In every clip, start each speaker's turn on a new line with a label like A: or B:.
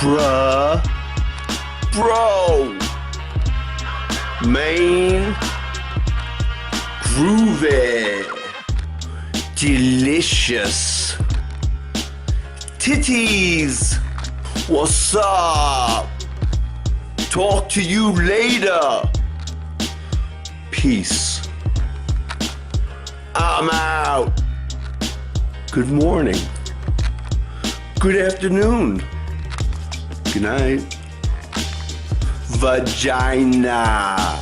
A: Bruh. Bro. Main. Groovy. Delicious. Titties. What's up? Talk to you later. Peace. I'm out. Good morning. Good afternoon. Good night. Vagina.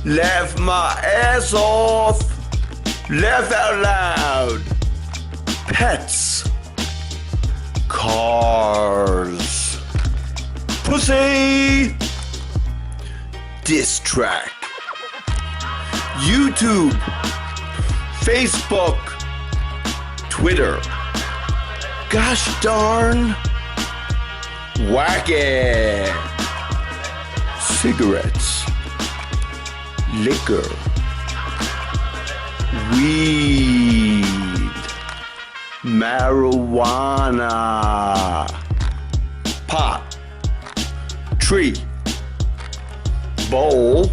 A: Laugh my ass off. Laugh out loud. Pets. Cars. Pussy. Diss track. YouTube. Facebook. Twitter. Gosh darn. Wacky. Cigarettes. Liquor. Weed. Marijuana. Pot. Tree. Bowl.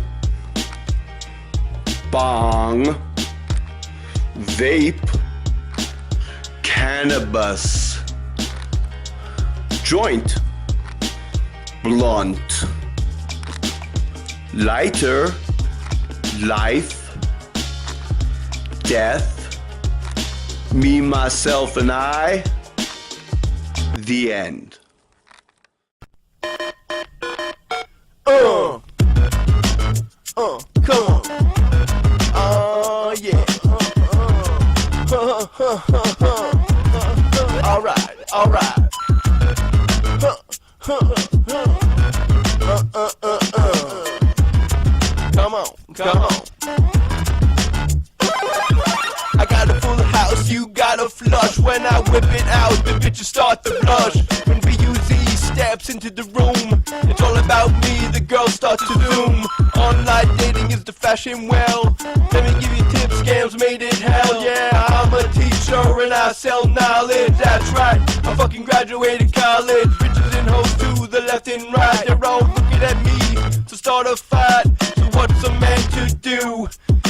A: Bong. Vape. Cannabis. Joint. Blunt. Lighter. Life. Death. Me, myself, and I. The end. Come on. Yeah. All right. Come on. I got a full house, you got a flush. When I whip it out, the bitches start to blush. When BUZ steps into the room, it's all about me, the girls start to zoom. Online dating is the fashion, well, let me give you tips, scams made it hell. Yeah, I'm a teacher and I sell knowledge, that's right. I fucking graduated college, bitches and hoes to the left and right. They're all looking at me to start a fight. So what's a man to do?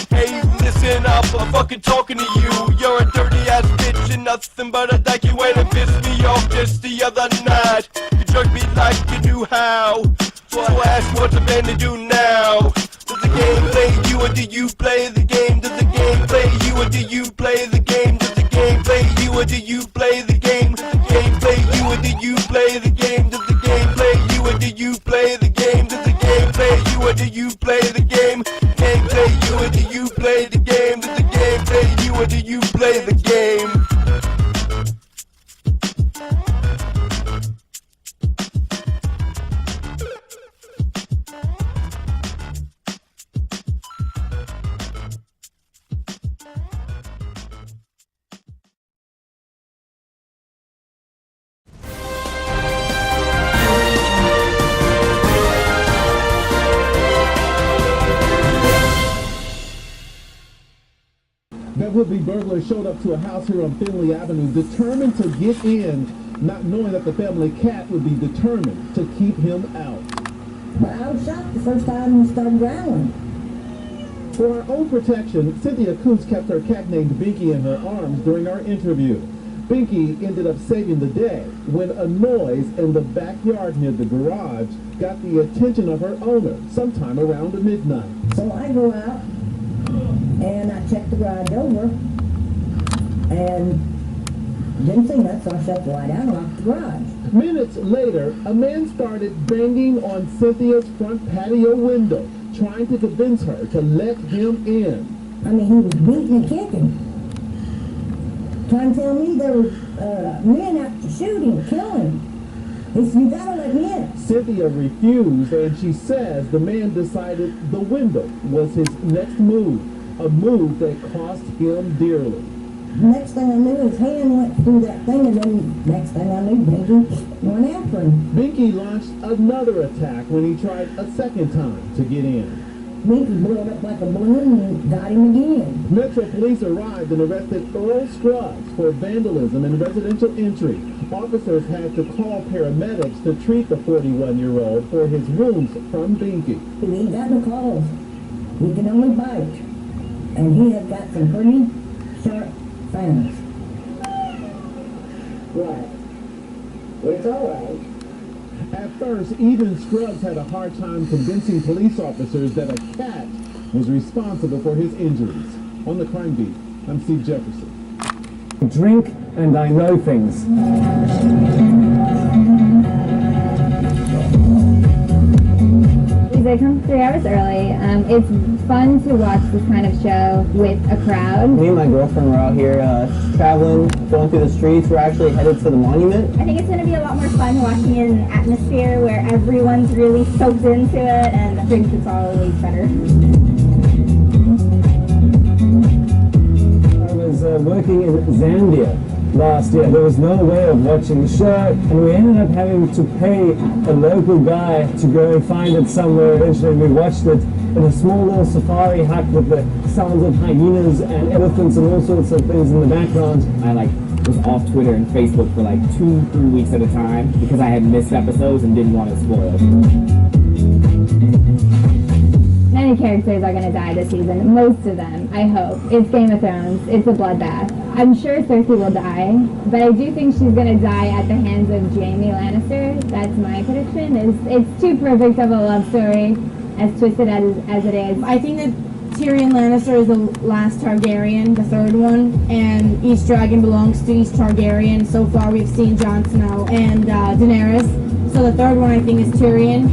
A: Hey, listen up, I'm fucking talking to you. You're a dirty ass bitch and nothing but a dyke. You went and pissed me off just the other night. You drug me like you knew how. So I ask what's a man to do now? Does the game play you or do you play the game? Does the game play you or do you play the game? Does the game play you or do you play the game? Does the game play you or do you play the game? Does the game play you or do you play the game? Does the game play you or do you play the game? Game play you or do you play the game? Does the game play you or do you play the game?
B: Would-be burglars showed up to a house here on Finley Avenue, determined to get in, not knowing that the family cat would be determined to keep him out.
C: Well, I was shocked the first time he started growling.
B: For her own protection, Cynthia Coons kept her cat named Binky in her arms during our interview. Binky ended up saving the day when a noise in the backyard near the garage got the attention of her owner sometime around midnight.
C: So I go out and I checked the garage over and didn't see nothing, so I shut the light out and locked the garage.
B: Minutes later, a man started banging on Cynthia's front patio window, trying to convince her to let him in.
C: I mean, he was beating and kicking, trying to tell me there was men out to shoot him, kill him. He said, you gotta let me in.
B: Cynthia refused, and she says the man decided the window was his next move, a move that cost him dearly.
C: Next thing I knew, his hand went through that thing, and then next thing I knew, Binky went after him.
B: Binky launched another attack when he tried a second time to get in.
C: Binky blew it up like a balloon and got him again.
B: Metro Police arrived and arrested Earl Scruggs for vandalism and residential entry. Officers had to call paramedics to treat the 41-year-old for his wounds from Binky.
C: He ain't got no claws. He can only bite. And he has got some pretty sharp fangs. Right. Well, it's all right.
B: At first, even Scruggs had a hard time convincing police officers that a cat was responsible for his injuries. On the Crime Beat, I'm Steve Jefferson.
D: Drink and I know things.
E: I come 3 hours early. It's fun to watch this kind of show with a crowd.
F: Me and my girlfriend were out here traveling, going through the streets. We're actually headed to the monument.
E: I think it's going to be a lot more fun watching in an atmosphere where everyone's really soaked into it, and I think it's always better.
D: I was working in Zambia last year. There was no way of watching the show, and we ended up having to pay a local guy to go and find it somewhere. Eventually we watched it in a small little safari hut with the sounds of hyenas and elephants and all sorts of things in the background.
G: I was off Twitter and Facebook for 2-3 weeks at a time because I had missed episodes and didn't want it spoiled.
E: Many characters are going to die this season. Most of them, I hope. It's Game of Thrones. It's a bloodbath. I'm sure Cersei will die, but I do think she's going to die at the hands of Jaime Lannister. That's my prediction. It's too perfect of a love story, as twisted as it is.
H: I think that Tyrion Lannister is the last Targaryen, the third one, and each dragon belongs to each Targaryen. So far we've seen Jon Snow and Daenerys. So the third one I think is Tyrion.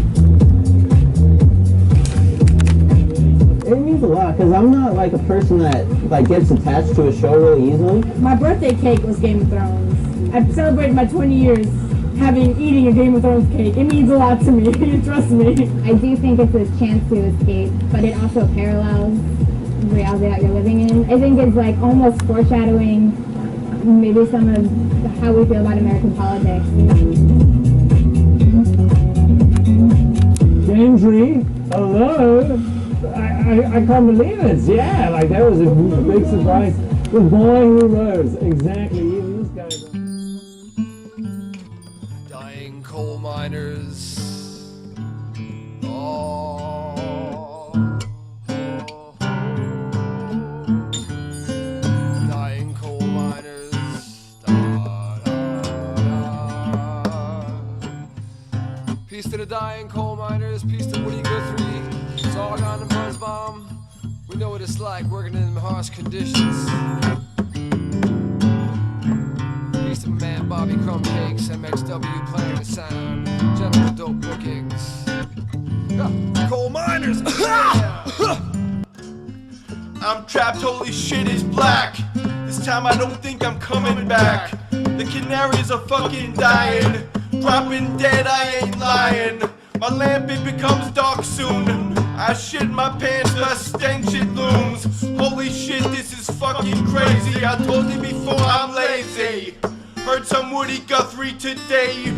F: It means a lot because I'm not a person that gets attached to a show really easily.
H: My birthday cake was Game of Thrones. I've celebrated my 20 years eating a Game of Thrones cake. It means a lot to me, trust me.
E: I do think it's a chance to escape, but it also parallels the reality that you're living in. I think it's almost foreshadowing maybe some of how we feel about American politics.
D: Gendry, hello? I can't believe it. Yeah, that was a big surprise. The boy who rose, exactly. Even this guy.
A: Dying coal miners. Oh. Dying coal miners. Da, da, da. Peace to the dying coal miners. Peace to Woody Guthrie. Dog on the buzz bomb. We know what it's like working in harsh conditions. Peace to my man Bobby Crumb Cakes, MXW playing the sound. General dope bookings. Coal miners. I'm trapped, holy shit is black. This time I don't think I'm coming back. The canaries are fucking dying. Dropping dead, I ain't lying. My lamp, it becomes dark soon. I shit my pants, the stench it looms. Holy shit, this is fucking crazy. I told you before, I'm lazy. Heard some Woody Guthrie today.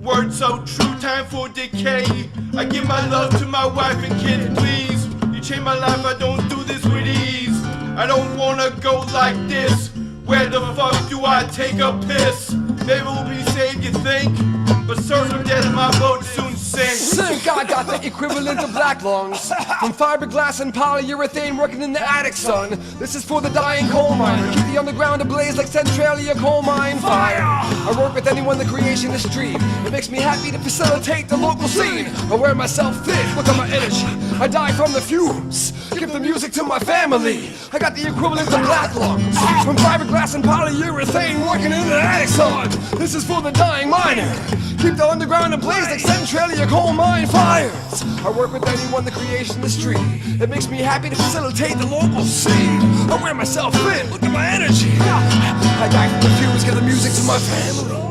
A: Word so true, time for decay. I give my love to my wife and kid, please. You changed my life, I don't do this with ease. I don't wanna go like this. Where the fuck do I take a piss? Maybe we'll be saved, you think? But certain death, my boat soon sinks. I got the equivalent of black lungs. From fiberglass and polyurethane working in the attic, son. This is for the dying coal miner. Keep the underground ablaze like Centralia coal mine fire. I work with anyone the creationist dream. It makes me happy to facilitate the local scene. I wear myself thin, look at my energy. I die from the fumes. Give the music to my family. I got the equivalent of black lungs. From fiberglass and polyurethane working in the attic, son. This is for the dying miner. Keep the underground ablaze like Centralia coal mine fires. I work with anyone the creationist dream. It makes me happy to facilitate the local scene. I wear myself thin, look at my energy. I die from the fumes, give the music to my family.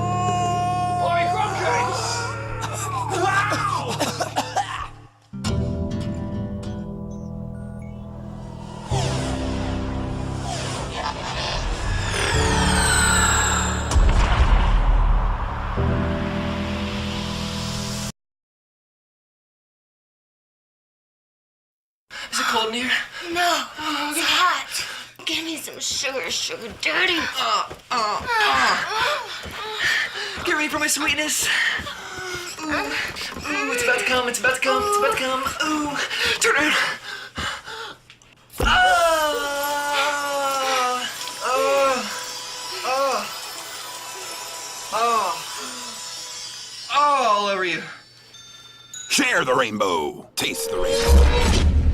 I: Is it cold in here?
J: No, it's hot. Give me some sugar, sugar daddy.
I: Get ready for my sweetness. Ooh, ooh, it's about to come, it's about to come, it's about to come. Ooh, turn around.
A: All over you.
K: Share the rainbow. Taste the rainbow.